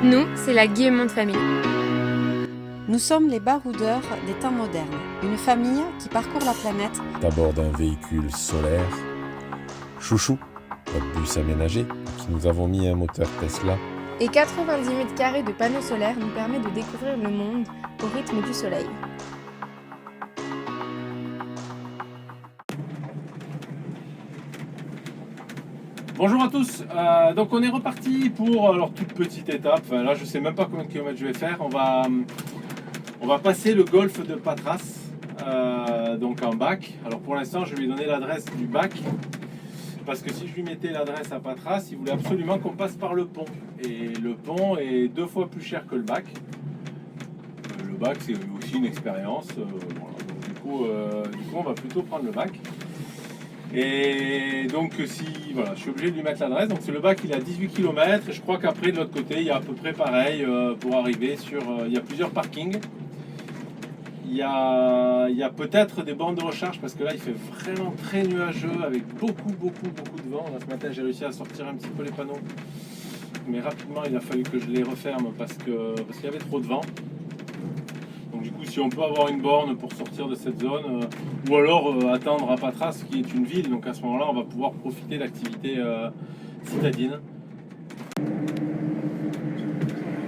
Nous, c'est la Guillemont de famille. Nous sommes les baroudeurs des temps modernes, une famille qui parcourt la planète à bord d'un véhicule solaire. Chouchou, notre bus aménagé, qui nous avons mis un moteur Tesla. Et 90 mètres carrés de panneaux solaires nous permet de découvrir le monde au rythme du soleil. Bonjour à tous, donc on est reparti pour alors toute petite étape, enfin, là je sais même pas combien de kilomètres je vais faire, on va passer le golfe de Patras, donc en bac. Alors pour l'instant je vais lui donner l'adresse du bac, parce que si je lui mettais l'adresse à Patras, il voulait absolument qu'on passe par le pont, et le pont est 2 fois plus cher que le bac. Le bac c'est aussi une expérience, voilà. Donc, du coup on va plutôt prendre le bac. Et donc voilà, je suis obligé de lui mettre l'adresse. Donc c'est le bac, il est à 18 km et je crois qu'après de l'autre côté il y a à peu près pareil pour arriver sur. Il y a plusieurs parkings. Il y a peut-être des bornes de recharge parce que là il fait vraiment très nuageux avec beaucoup de vent. Là, ce matin j'ai réussi à sortir un petit peu les panneaux, mais rapidement il a fallu que je les referme parce qu'il y avait trop de vent. Donc du coup, si on peut avoir une borne pour sortir de cette zone, ou alors attendre à Patras, qui est une ville, donc à ce moment-là, on va pouvoir profiter de l'activité citadine.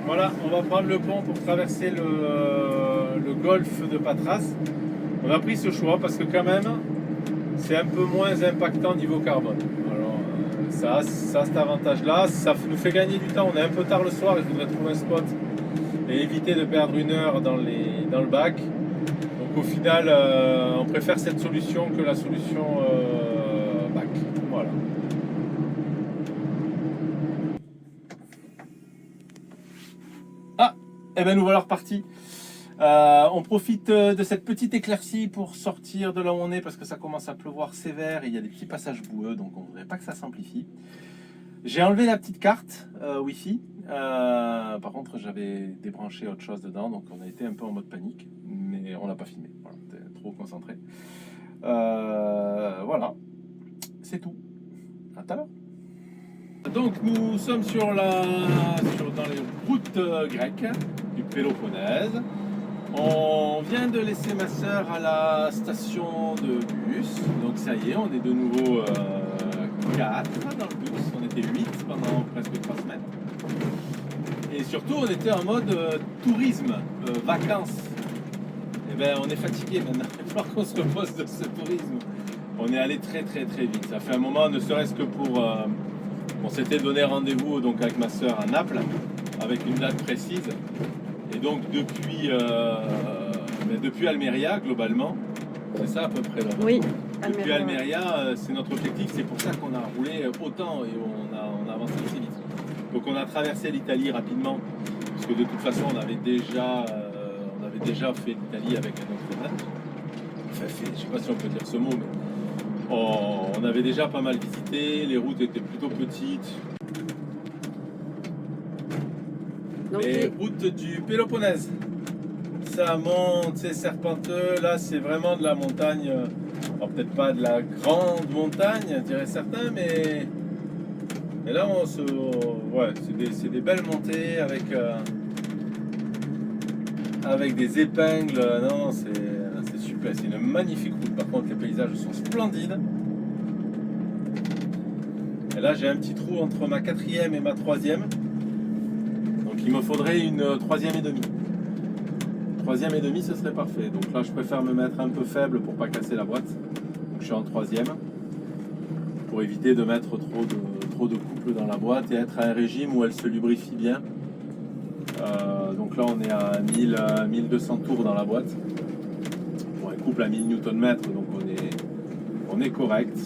Voilà, on va prendre le pont pour traverser le golfe de Patras. On a pris ce choix parce que quand même, c'est un peu moins impactant niveau carbone. Alors, ça a cet avantage-là, ça nous fait gagner du temps. On est un peu tard le soir, il faudrait trouver un spot et éviter de perdre 1 heure dans le bac. Donc au final, on préfère cette solution que la solution bac. Voilà. Ah, et bien nous voilà repartis. On profite de cette petite éclaircie pour sortir de là où on est parce que ça commence à pleuvoir sévère et il y a des petits passages boueux, donc on ne voudrait pas que ça s'amplifie. J'ai enlevé la petite carte Wi-Fi. Par contre, j'avais débranché autre chose dedans, donc on a été un peu en mode panique, mais on l'a pas filmé. Voilà, on était trop concentré. Voilà, c'est tout. À tout à l'heure. Donc nous sommes dans les routes grecques du Péloponnèse. On vient de laisser ma soeur à la station de bus, donc ça y est, on est de nouveau 4 dans le bus. On était 8 pendant presque 3 semaines. Et surtout, on était en mode tourisme, vacances. Et bien, on est fatigué maintenant. Il va falloir qu'on se repose de ce tourisme. On est allé très vite. Ça fait un moment, ne serait-ce que pour... on s'était donné rendez-vous donc, avec ma soeur à Naples, avec une date précise. Et donc, depuis Almeria, globalement, c'est ça à peu près là. Oui, depuis Almeria, c'est notre objectif. C'est pour ça qu'on a roulé autant et on a avancé aussi vite. Donc on a traversé l'Italie rapidement, parce que de toute façon on avait déjà fait l'Italie avec un autre van. Enfin, je ne sais pas si on peut dire ce mot, mais on avait déjà pas mal visité, les routes étaient plutôt petites. Donc, les routes du Péloponnèse, ça monte, c'est serpenteux, là c'est vraiment de la montagne, alors peut-être pas de la grande montagne, diraient certains, mais là c'est des belles montées avec des épingles. Non, c'est super, c'est une magnifique route. Par contre les paysages sont splendides. Et là j'ai un petit trou entre ma 4e et ma 3e. Donc il me faudrait une 3e et demie. 3e et demie ce serait parfait. Donc là je préfère me mettre un peu faible pour pas casser la boîte. Donc je suis en 3e. Pour éviter de mettre trop de couple dans la boîte et être à un régime où elle se lubrifie bien. Donc là on est à 1200 tours dans la boîte. Pour un couple à 1000 Nm, donc on est correct.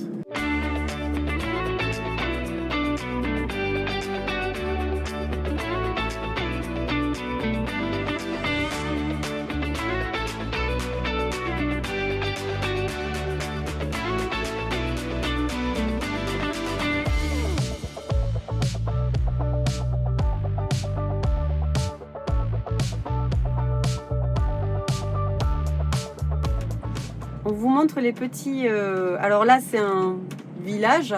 On vous montre les petits... alors là, c'est un village,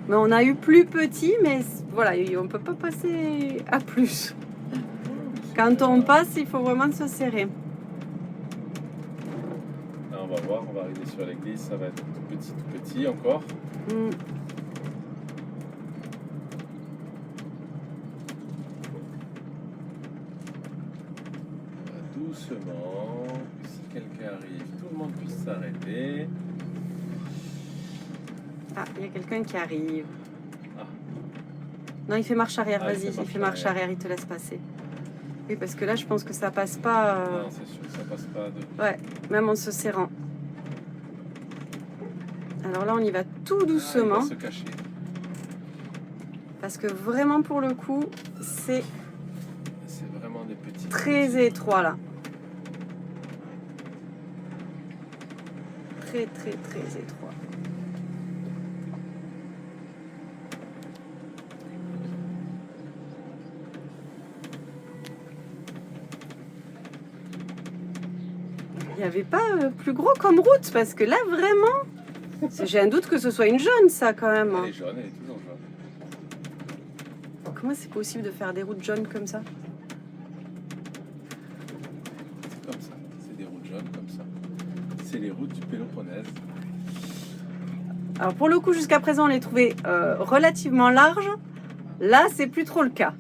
mais on a eu plus petit, mais voilà, on ne peut pas passer à plus. Quand on passe, il faut vraiment se serrer. Là, on va voir, on va arriver sur l'église, ça va être tout petit encore. Doucement, si quelqu'un arrive, tout le monde puisse s'arrêter. Ah, il y a quelqu'un qui arrive. Ah. Non, il fait marche arrière, Ah, vas-y, il fait marche arrière, il te laisse passer. Oui, parce que là, je pense que ça passe pas. Non, c'est sûr que ça passe pas de... Ouais, même en se serrant. Alors là, on y va tout Ah, doucement. il va se cacher. Parce que vraiment, pour le coup, c'est C'est vraiment des petits... très étroit là. Très, très, très étroit. Il n'y avait pas plus gros comme route, parce que là, vraiment, j'ai un doute que ce soit une jaune, ça, quand même. Elle est jaune, elle est toujours jaune. Comment c'est possible de faire des routes jaunes comme ça? C'est comme ça, c'est des routes jaunes comme ça. C'est les routes du Péloponnèse. Alors, pour le coup, jusqu'à présent, on les trouvait relativement larges. Là, c'est plus trop le cas.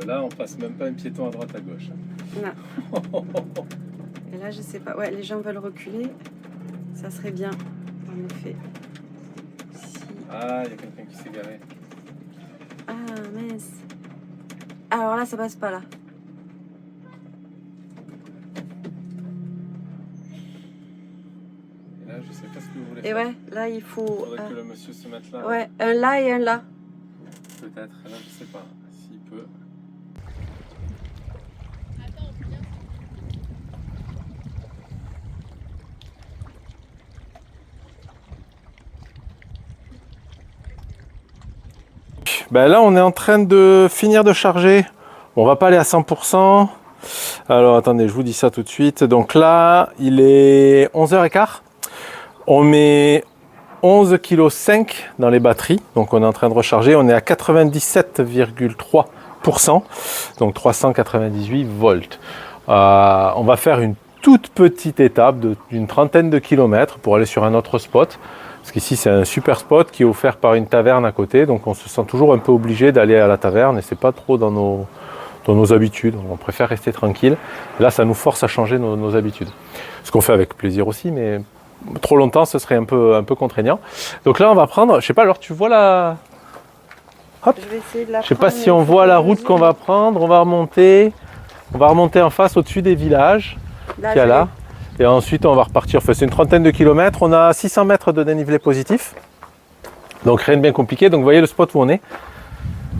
Là, on passe même pas un piéton à droite à gauche. Non. Et là, je sais pas. Ouais, les gens veulent reculer. Ça serait bien, en effet. Si... Ah, il y a quelqu'un qui s'est garé. Ah, mince. Alors là, ça passe pas, là. Et là, je sais pas ce que vous voulez Et faire. ouais, là, il faut... Faudrait que le monsieur se mette là. Ouais, un là et un là. Peut-être, là, je sais pas. S'il peut. Ben là, on est en train de finir de charger. Bon, on va pas aller à 100%. Alors, attendez, je vous dis ça tout de suite. Donc là, il est 11h15. On met 11,5 kg dans les batteries. Donc, on est en train de recharger. On est à 97,3%. Donc, 398 volts. On va faire une toute petite étape d'une trentaine de kilomètres pour aller sur un autre spot. Parce qu'ici, c'est un super spot qui est offert par une taverne à côté. Donc, on se sent toujours un peu obligé d'aller à la taverne et c'est pas trop dans nos habitudes. On préfère rester tranquille. Et là, ça nous force à changer nos habitudes. Ce qu'on fait avec plaisir aussi, mais trop longtemps, ce serait un peu contraignant. Donc là, on va prendre, je sais pas, alors tu vois la... Hop. Je vais essayer de la Je sais pas prendre, si on mais voit la faut route que qu'on va prendre. On va remonter en face au-dessus des villages Là, qu'il y a là. Et ensuite, on va repartir. Enfin, c'est une trentaine de kilomètres. On a 600 mètres de dénivelé positif. Donc, rien de bien compliqué. Donc, vous voyez le spot où on est.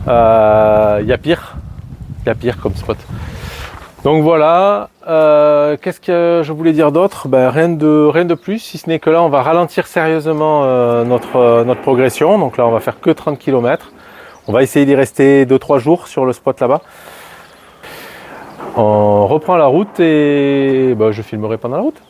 Il y a pire. Il y a pire comme spot. Donc, voilà. Qu'est-ce que je voulais dire d'autre? Rien de plus, si ce n'est que là, on va ralentir sérieusement notre progression. Donc là, on va faire que 30 km. On va essayer d'y rester 2-3 jours sur le spot là-bas. On reprend la route et je filmerai pendant la route.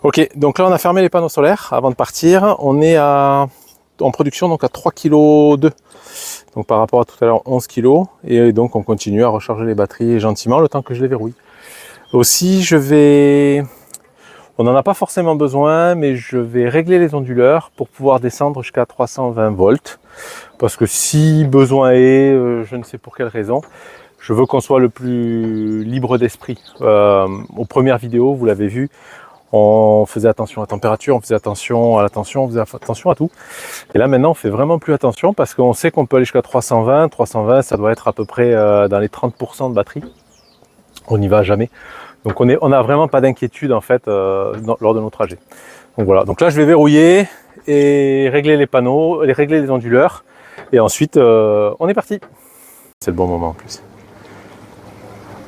Ok, donc là on a fermé les panneaux solaires avant de partir. On est en production donc à 3,2 kg. Donc par rapport à tout à l'heure 11 kg. Et donc on continue à recharger les batteries gentiment le temps que je les verrouille. Aussi on n'en a pas forcément besoin, mais je vais régler les onduleurs pour pouvoir descendre jusqu'à 320 volts. Parce que si besoin est, je ne sais pour quelle raison, Je veux qu'on soit le plus libre d'esprit. Aux premières vidéos, vous l'avez vu, on faisait attention à la température, on faisait attention à la tension, on faisait attention à tout. Et là maintenant, on fait vraiment plus attention parce qu'on sait qu'on peut aller jusqu'à 320. 320, ça doit être à peu près dans les 30% de batterie. On n'y va jamais. Donc on n'a vraiment pas d'inquiétude en fait lors de nos trajets. Donc voilà. Donc là, je vais verrouiller et régler les panneaux, régler les onduleurs. Et ensuite, on est parti. C'est le bon moment en plus.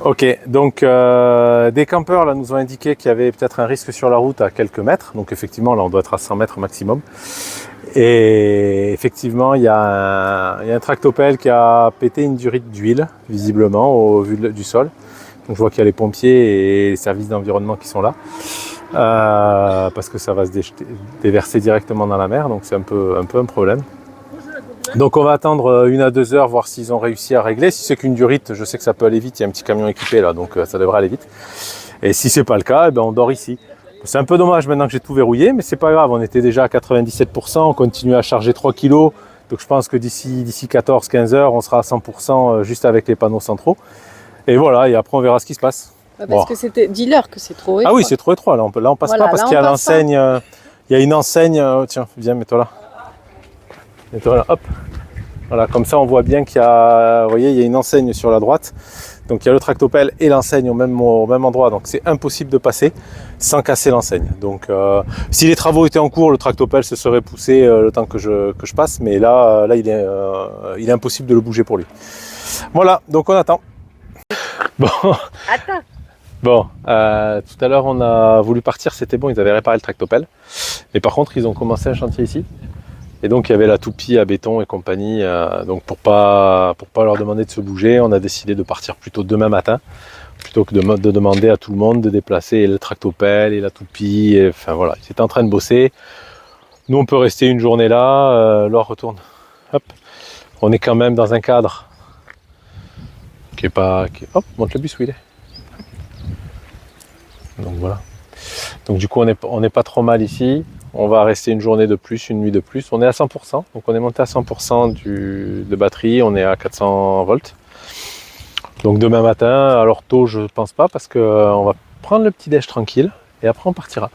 Ok, donc des campeurs là, nous ont indiqué qu'il y avait peut-être un risque sur la route à quelques mètres. Donc effectivement, là, on doit être à 100 mètres maximum. Et effectivement, il y a un tractopelle qui a pété une durite d'huile, visiblement, au vu du sol. Donc je vois qu'il y a les pompiers et les services d'environnement qui sont là. Parce que ça va se déverser directement dans la mer. Donc c'est un peu un problème. Donc on va attendre 1 à 2 heures, voir s'ils ont réussi à régler. Si c'est qu'une durite, je sais que ça peut aller vite, il y a un petit camion équipé là, donc ça devrait aller vite. Et si c'est pas le cas, eh ben on dort ici. C'est un peu dommage maintenant que j'ai tout verrouillé, mais c'est pas grave, on était déjà à 97%, on continue à charger 3 kg. Donc je pense que d'ici 14-15 heures, on sera à 100% juste avec les panneaux centraux. Et voilà, et après on verra ce qui se passe. Parce bon. Que c'était, dis-leur que c'est trop étroit. Ah oui, c'est trop étroit, là on passe voilà, pas parce qu'il y a l'enseigne, il y a une enseigne, tiens, viens, mets-toi là. Mets-toi là, hop. Voilà, comme ça on voit bien qu'il y a, vous voyez, il y a une enseigne sur la droite. Donc il y a le tractopelle et l'enseigne au même endroit. Donc c'est impossible de passer sans casser l'enseigne. Donc si les travaux étaient en cours, le tractopelle se serait poussé le temps que je passe. Mais là il est impossible de le bouger pour lui. Voilà, donc on attend. Bon. Attends. Bon, tout à l'heure on a voulu partir, c'était bon, ils avaient réparé le tractopelle. Mais par contre ils ont commencé un chantier ici. Et donc il y avait la toupie à béton et compagnie, donc pour pas leur demander de se bouger, on a décidé de partir plutôt demain matin, plutôt que de demander à tout le monde de déplacer le tractopelle et la toupie, et, enfin voilà, ils étaient en train de bosser. Nous on peut rester une journée là, Laure retourne, hop, on est quand même dans un cadre qui est pas, hop, monte le bus où il est. Donc voilà, donc du coup on n'est pas trop mal ici. On va rester une journée de plus, une nuit de plus. On est à 100%, donc on est monté à 100% de batterie, on est à 400 volts. Donc demain matin, alors tôt je pense pas parce qu'on va prendre le petit déj tranquille et après on partira.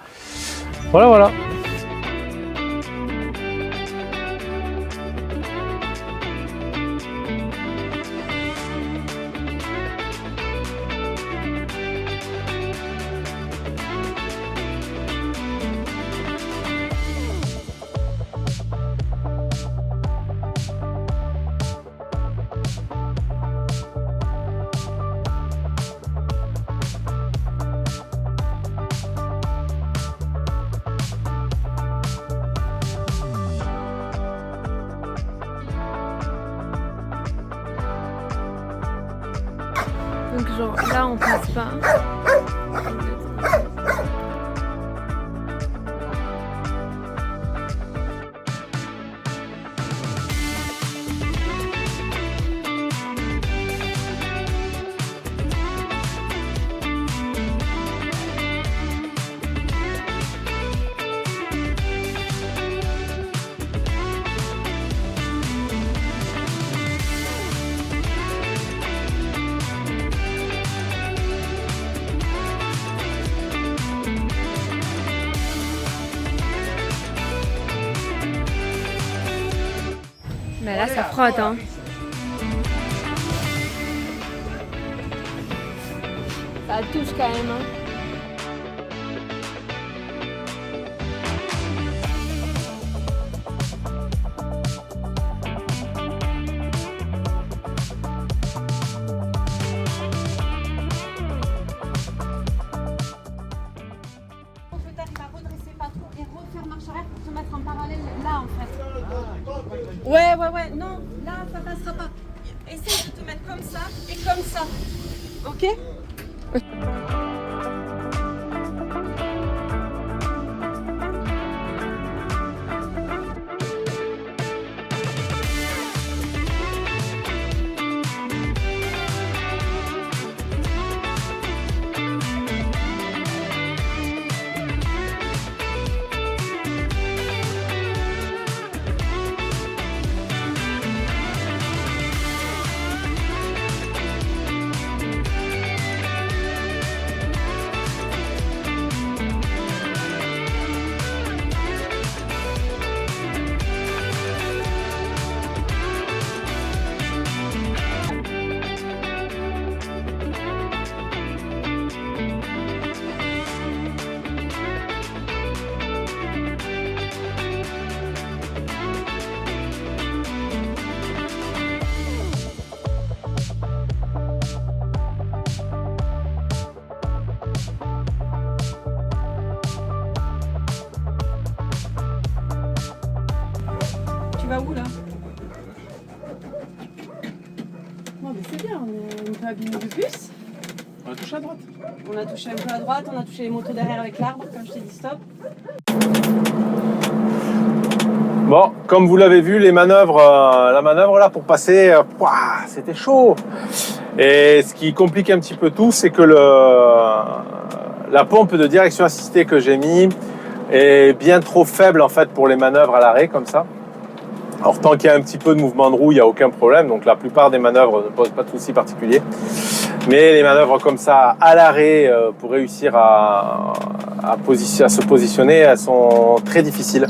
Voilà, voilà. Donc genre là on passe pas. Mais là ça frotte hein. Ça touche quand même hein. Ouais, non, là ça passera pas. Essaye de te mettre comme ça et comme ça. Ok? abîmé de plus. On a touché à droite. On a touché un peu à droite, on a touché les motos derrière avec l'arbre quand je t'ai dit stop. Bon, comme vous l'avez vu, la manœuvre là pour passer, c'était chaud. Et ce qui complique un petit peu tout, c'est que la pompe de direction assistée que j'ai mis est bien trop faible en fait pour les manœuvres à l'arrêt comme ça. Alors tant qu'il y a un petit peu de mouvement de roue, il n'y a aucun problème. Donc la plupart des manœuvres ne posent pas de soucis particuliers. Mais les manœuvres comme ça à l'arrêt pour réussir à se positionner, elles sont très difficiles.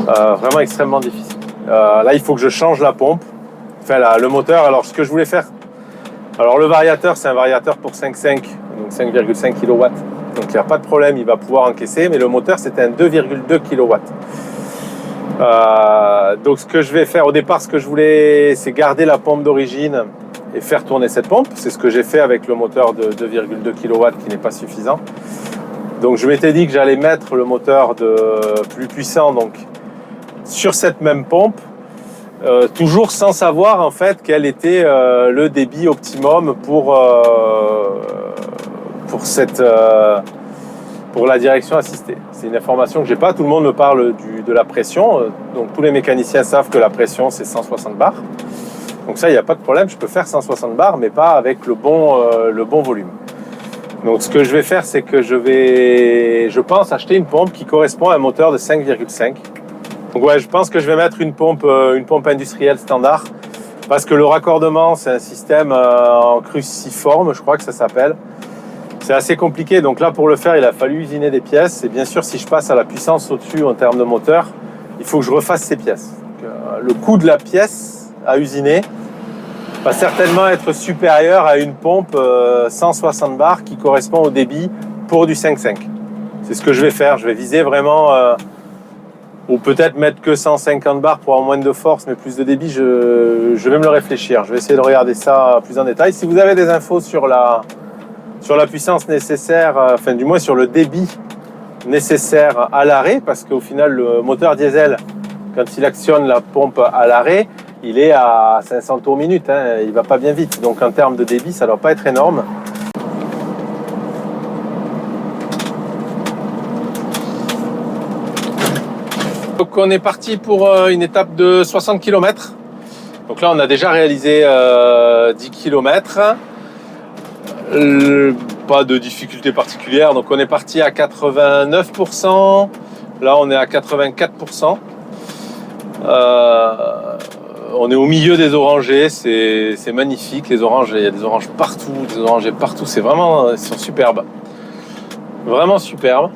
Vraiment extrêmement difficiles. Là, il faut que je change la pompe, enfin le moteur. Alors ce que je voulais faire, alors le variateur, c'est un variateur pour 5,5, donc 5,5 kW. Donc il n'y a pas de problème, il va pouvoir encaisser. Mais le moteur, c'était un 2,2 kW. Donc ce que je vais faire au départ, ce que je voulais, c'est garder la pompe d'origine et faire tourner cette pompe. C'est ce que j'ai fait avec le moteur de 2,2 kW qui n'est pas suffisant. Donc je m'étais dit que j'allais mettre le moteur plus puissant donc sur cette même pompe, toujours sans savoir en fait quel était le débit optimum pour la direction assistée. C'est une information que j'ai pas. Tout le monde me parle de la pression. Donc tous les mécaniciens savent que la pression c'est 160 bars. Donc ça, il n'y a pas de problème. Je peux faire 160 bars, mais pas avec le bon volume. Donc ce que je vais faire, c'est que je pense acheter une pompe qui correspond à un moteur de 5,5. Donc ouais, je pense que je vais mettre une pompe industrielle standard. Parce que le raccordement, c'est un système en cruciforme, je crois que ça s'appelle. C'est assez compliqué, donc là pour le faire il a fallu usiner des pièces et bien sûr si je passe à la puissance au-dessus en termes de moteur, il faut que je refasse ces pièces. Donc, le coût de la pièce à usiner va certainement être supérieur à une pompe 160 bars qui correspond au débit pour du 5,5. C'est ce que je vais faire, je vais viser vraiment ou peut-être mettre que 150 bars pour avoir moins de force mais plus de débit, je vais me le réfléchir, je vais essayer de regarder ça plus en détail. Si vous avez des infos sur la puissance nécessaire, enfin du moins sur le débit nécessaire à l'arrêt, parce qu'au final le moteur diesel, quand il actionne la pompe à l'arrêt, il est à 500 tours minute, hein, il va pas bien vite, donc en termes de débit ça ne doit pas être énorme. Donc on est parti pour une étape de 60 km, donc là on a déjà réalisé 10 km. Pas de difficulté particulière, donc on est parti à 89%, là on est à 84%. On est au milieu des orangers, c'est magnifique, les oranges, il y a des oranges partout, des orangers partout, c'est vraiment, ils sont superbes, vraiment superbes.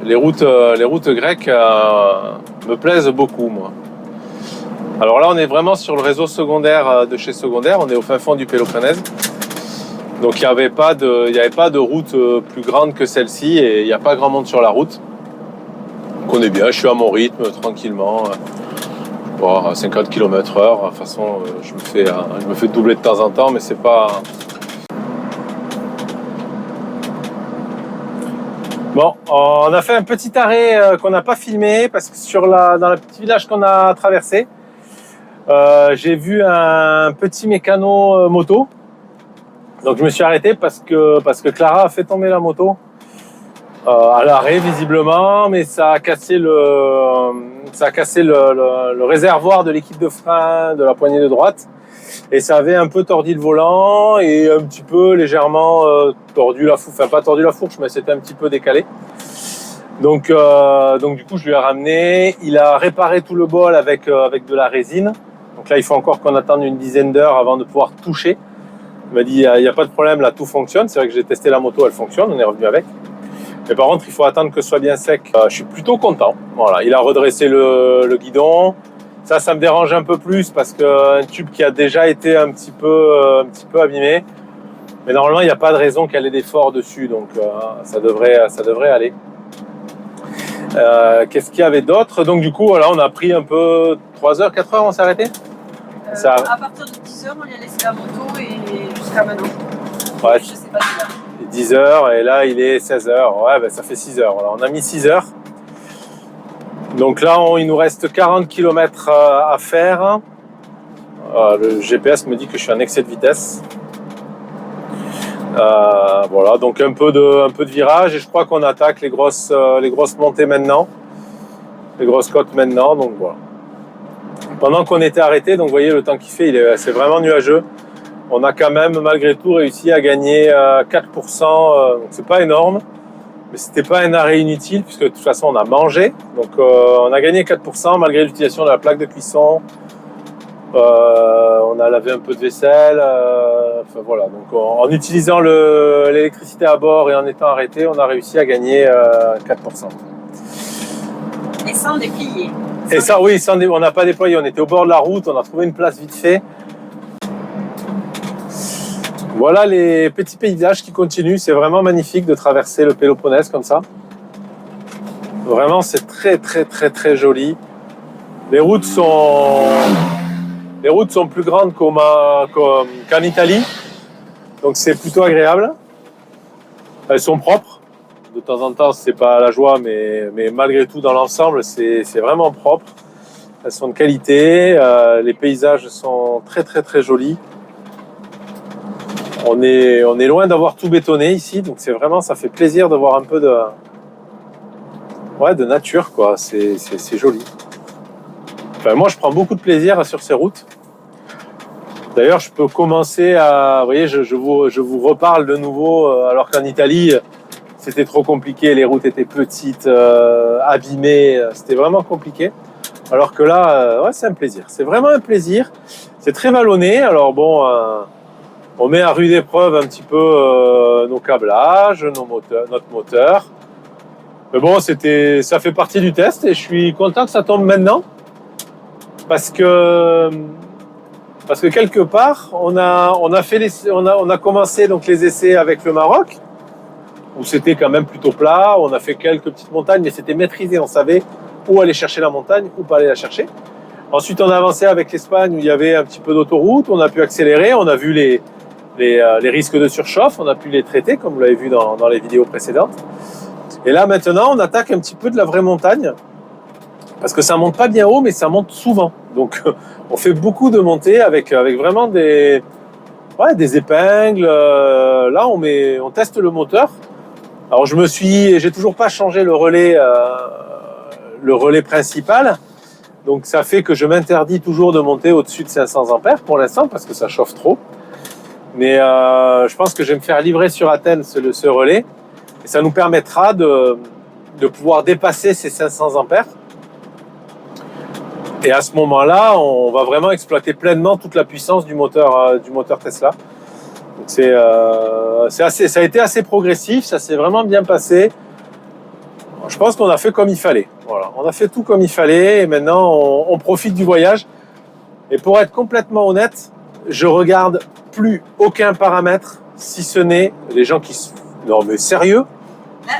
Les routes grecques me plaisent beaucoup moi. Alors là on est vraiment sur le réseau secondaire de chez Secondaire, on est au fin fond du Péloponnèse. Donc il n'y avait pas de route plus grande que celle-ci et il n'y a pas grand monde sur la route. Donc on est bien, je suis à mon rythme, tranquillement, à 50 km/h. De toute façon, je me fais doubler de temps en temps, mais c'est pas... Bon, on a fait un petit arrêt qu'on n'a pas filmé parce que dans le petit village qu'on a traversé, j'ai vu un petit mécano moto. Donc je me suis arrêté parce que Clara a fait tomber la moto à l'arrêt visiblement, mais ça a cassé le réservoir de l'équipe de frein de la poignée de droite et ça avait un peu tordu le volant et un petit peu légèrement tordu la fourche, enfin pas tordu la fourche mais c'était un petit peu décalé. Donc du coup je lui ai ramené, il a réparé tout le bol avec de la résine. Donc là il faut encore qu'on attende une dizaine d'heures avant de pouvoir toucher. Il m'a dit il n'y a pas de problème, là tout fonctionne. C'est vrai que j'ai testé la moto, elle fonctionne, on est revenu avec. Mais par contre, il faut attendre que ce soit bien sec. Je suis plutôt content. Voilà, il a redressé le guidon. Ça me dérange un peu plus parce qu'un tube qui a déjà été un petit peu abîmé. Mais normalement, il n'y a pas de raison qu'elle ait des forts dessus, donc ça devrait aller. Qu'est-ce qu'il y avait d'autre? Donc du coup, voilà, on a pris un peu 3 heures, 4 heures, on s'est arrêté. À partir de 10 heures, on y a laissé la moto et jusqu'à maintenant. Ouais. Je sais pas si là. 10 heures et là il est 16 heures. Ouais, ben, ça fait 6 heures. Voilà, on a mis 6 heures. Donc là, il nous reste 40 km à faire. Le GPS me dit que je suis en excès de vitesse. Voilà, donc un peu de virage et je crois qu'on attaque les grosses montées maintenant, les grosses côtes maintenant. Donc voilà. Pendant qu'on était arrêté, donc vous voyez le temps qu'il fait, c'est vraiment nuageux. On a quand même malgré tout réussi à gagner 4%. Donc c'est pas énorme, mais c'était pas un arrêt inutile puisque de toute façon on a mangé. Donc on a gagné 4% malgré l'utilisation de la plaque de cuisson. On a lavé un peu de vaisselle, enfin voilà. Donc en utilisant l'électricité à bord et en étant arrêté, on a réussi à gagner 4%. Et sans déplier. Et ça, oui, on n'a pas déployé. On était au bord de la route, on a trouvé une place vite fait. Voilà les petits paysages qui continuent. C'est vraiment magnifique de traverser le Péloponnèse comme ça. Vraiment, c'est très très très très joli. Les routes sont plus grandes qu'en Italie, donc c'est plutôt agréable. Elles sont propres. De temps en temps, c'est pas la joie, mais malgré tout, dans l'ensemble, c'est vraiment propre. Elles sont de qualité. Les paysages sont très très très jolis. On est loin d'avoir tout bétonné ici, donc ça fait plaisir de voir un peu de nature, quoi. C'est joli. Enfin, moi, je prends beaucoup de plaisir sur ces routes. D'ailleurs, je peux commencer à... Vous voyez, je vous reparle de nouveau, alors qu'en Italie, c'était trop compliqué, les routes étaient petites, abîmées, c'était vraiment compliqué. Alors que là, c'est un plaisir. C'est vraiment un plaisir. C'est très vallonné. Alors bon, on met à rude épreuve un petit peu nos câblages, notre moteur. Mais bon, ça fait partie du test et je suis content que ça tombe maintenant. Parce que quelque part, on a commencé donc les essais avec le Maroc, où c'était quand même plutôt plat. On a fait quelques petites montagnes, mais c'était maîtrisé. On savait où aller chercher la montagne, où pas aller la chercher. Ensuite, on a avancé avec l'Espagne, où il y avait un petit peu d'autoroute. On a pu accélérer. On a vu les risques de surchauffe. On a pu les traiter, comme vous l'avez vu dans les vidéos précédentes. Et là, maintenant, on attaque un petit peu de la vraie montagne. Parce que ça monte pas bien haut, mais ça monte souvent. Donc, on fait beaucoup de montées avec vraiment des épingles. Là, on teste le moteur. Alors, j'ai toujours pas changé le relais principal. Donc, ça fait que je m'interdis toujours de monter au-dessus de 500 ampères pour l'instant, parce que ça chauffe trop. Mais je pense que je vais me faire livrer sur Athènes ce relais. Et ça nous permettra de pouvoir dépasser ces 500 ampères. Et à ce moment-là, on va vraiment exploiter pleinement toute la puissance du moteur Tesla. Donc ça a été assez progressif, ça s'est vraiment bien passé. Je pense qu'on a fait comme il fallait. Voilà, on a fait tout comme il fallait et maintenant on profite du voyage. Et pour être complètement honnête, je regarde plus aucun paramètre, si ce n'est les gens qui... Non mais sérieux ? Là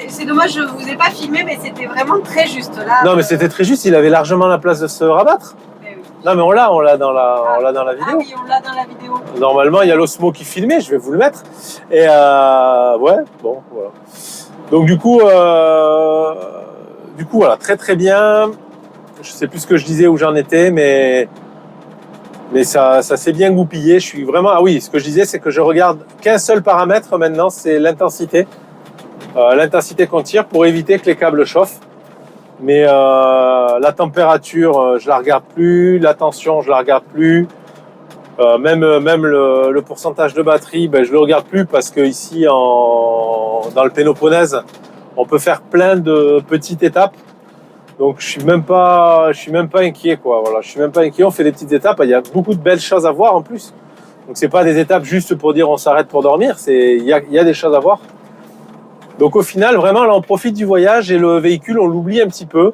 c'est dommage, je vous ai pas filmé, mais c'était vraiment très juste. Là, non, mais c'était très juste, il avait largement la place de se rabattre. Mais oui. Non, mais on l'a dans la vidéo. Ah oui, on l'a dans la vidéo. Normalement, il y a l'Osmo qui filmait, je vais vous le mettre. Et voilà. Donc du coup, voilà, très très bien. Je sais plus ce que je disais, où j'en étais, mais ça s'est bien goupillé. Je suis vraiment... Ah oui, ce que je disais, c'est que je regarde qu'un seul paramètre maintenant, c'est l'intensité. L'intensité qu'on tire pour éviter que les câbles chauffent. Mais la température, je la regarde plus. La tension, je la regarde plus. Même le pourcentage de batterie, je le regarde plus parce que ici, dans le Péloponnèse, on peut faire plein de petites étapes. Donc je suis même pas inquiet, quoi. Voilà, je suis même pas inquiet. On fait des petites étapes. Il y a beaucoup de belles choses à voir en plus. Donc c'est pas des étapes juste pour dire on s'arrête pour dormir. Il y a des choses à voir. Donc au final, vraiment, là, on profite du voyage et le véhicule, on l'oublie un petit peu.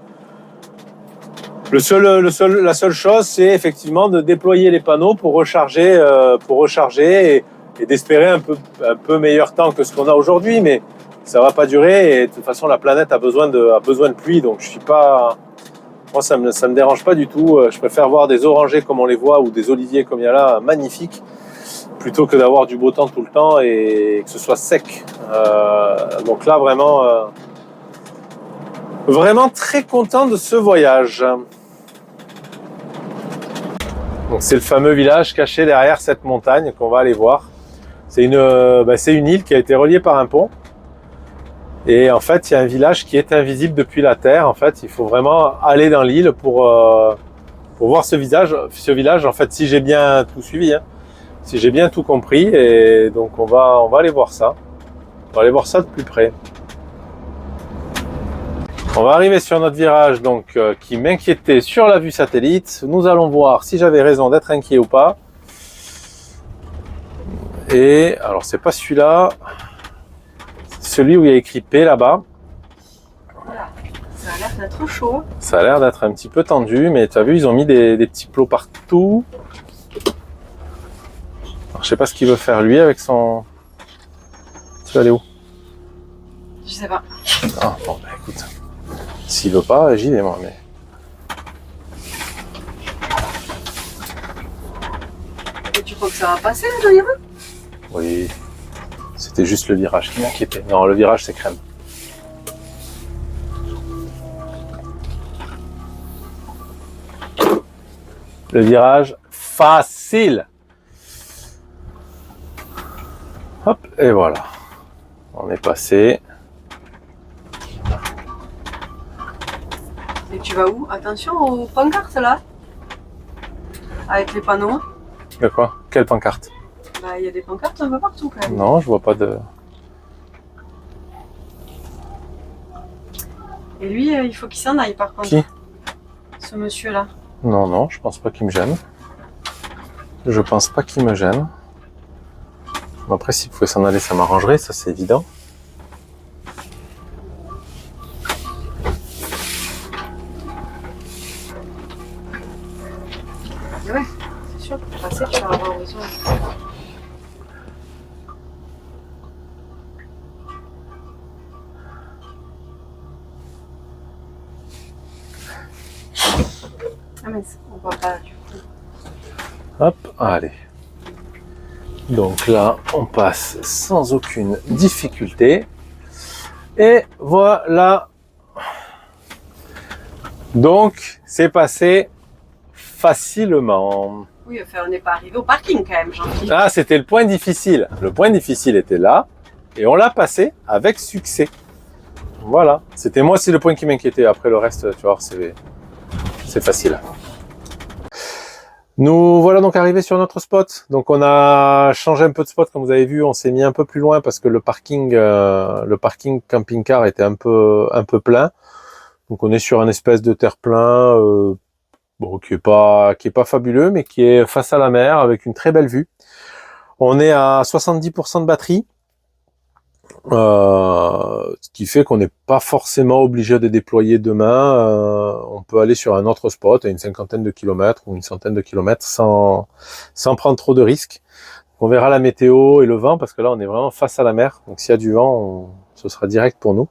La seule chose, c'est effectivement de déployer les panneaux pour recharger et d'espérer un peu meilleur temps que ce qu'on a aujourd'hui, mais ça va pas durer et de toute façon, la planète a besoin de pluie, donc je suis pas... Moi, ça me dérange pas du tout. Je préfère voir des orangers comme on les voit ou des oliviers comme il y a là, magnifiques, plutôt que d'avoir du beau temps tout le temps et que ce soit sec. Donc là, vraiment très content de ce voyage. Donc c'est le fameux village caché derrière cette montagne qu'on va aller voir. C'est une île qui a été reliée par un pont. Et en fait, il y a un village qui est invisible depuis la terre. En fait, il faut vraiment aller dans l'île pour voir ce village. En fait, si j'ai bien tout suivi, hein, si j'ai bien tout compris. Et donc, on va aller voir ça. On va aller voir ça de plus près. On va arriver sur notre virage donc qui m'inquiétait sur la vue satellite. Nous allons voir si j'avais raison d'être inquiet ou pas. Et alors c'est pas celui-là, c'est celui où il y a écrit P là-bas. Voilà. Ça a l'air d'être chaud. Ça a l'air d'être un petit peu tendu, mais tu as vu, ils ont mis des petits plots partout. Alors, je sais pas ce qu'il veut faire lui avec son... Tu vas aller où? Je sais pas. Ah bon, bah écoute. S'il veut pas, j'y vais moi, mais... Et tu crois que ça va passer là, Johnny? Oui, c'était juste le virage qui m'inquiétait. Non, le virage c'est crème. Le virage facile. Hop, et voilà. On est passé. Et tu vas où? Attention aux pancartes là. Avec les panneaux. De quoi? Quelle pancarte? Bah, il y a des pancartes un peu partout quand même. Non, je vois pas de... Et lui, il faut qu'il s'en aille par contre. Qui? Ce monsieur là. Non, non, je pense pas qu'il me gêne. Je pense pas qu'il me gêne. Après, s'il pouvait s'en aller, ça m'arrangerait, ça c'est évident. Et ouais, c'est sûr, pour passer, tu vas avoir besoin. Ah mais on voit pas du coup. Hop, allez. Donc là, on passe sans aucune difficulté. Et voilà. Donc, c'est passé facilement. Oui, enfin, on n'est pas arrivé au parking quand même, Jean-Philippe. Ah, c'était le point difficile. Le point difficile était là. Et on l'a passé avec succès. Voilà. C'était moi aussi le point qui m'inquiétait. Après le reste, tu vois, c'est facile. Nous voilà donc arrivés sur notre spot. Donc on a changé un peu de spot comme vous avez vu. On s'est mis un peu plus loin parce que le parking camping-car était un peu plein. Donc on est sur un espèce de terre-plein bon, qui est pas fabuleux, mais qui est face à la mer avec une très belle vue. On est à 70% de batterie. Ce qui fait qu'on n'est pas forcément obligé de déployer demain. On peut aller sur un autre spot à une 50aine de kilomètres ou une centaine de kilomètres sans prendre trop de risques. On verra la météo et le vent parce que là on est vraiment face à la mer. Donc s'il y a du vent, ce sera direct pour nous.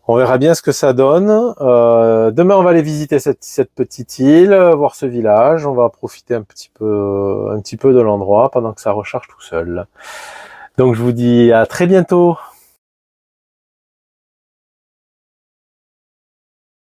On verra bien ce que ça donne. Demain on va aller visiter cette petite île, voir ce village. On va profiter un petit peu de l'endroit pendant que ça recharge tout seul. Donc je vous dis à très bientôt